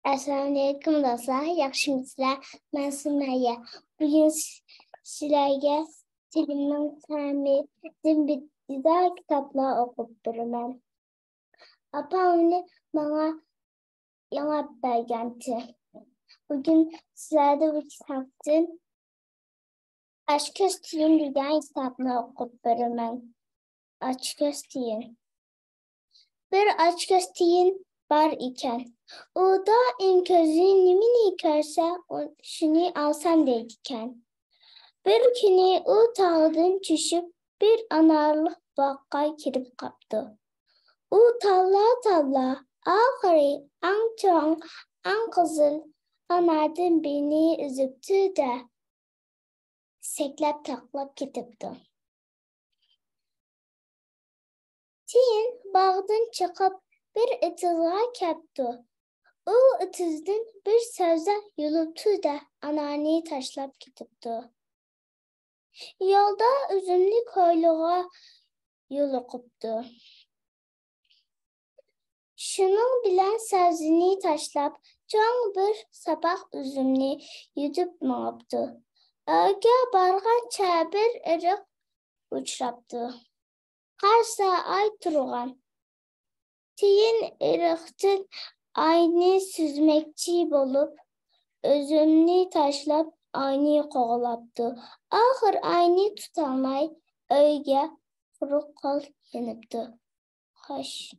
Assalamualaikum dostlar, yaxşımısınızlar? Mən Sümeyyə. Bugün sizlərə Dilimdən Təmizin bitdidə kitablar oxub durumam. Apamın bana yana belgenti. Bugün sizlərdə bu kitabın Aşk Östüyün bilən kitabını oxub durumam. Aşk Östüyün. Bir aşk Östüyün var iken. O da en gözünü yıkarsa şunu alsam deyken. Bir günü o tağdan düşüp bir anarlık bakka girip kaptı. O talla ahırı an çok an kızıl anardan birini üzüptü de seklep taklap gidipti. Tiyin bağdan çıkıp bir ıtızlığa kaptı. O ıtızdan bir sözde yoluptu da anneanneyi taşlap gidipti. Yolda üzümlü koyluğa yolukuptu. Şunun bilen sözünü taşlap çok bir sabah üzümlü yudup mağıptı. Öge barğan çabir ırık uçraptı. Karsa ay turğan. Tiyin ırıktın aynı süzmekçi bolup, özümlü taşlap aynı qoğulaptı. Ahır aynı tutamay, öyge kuru kol yanıptı. Hoş.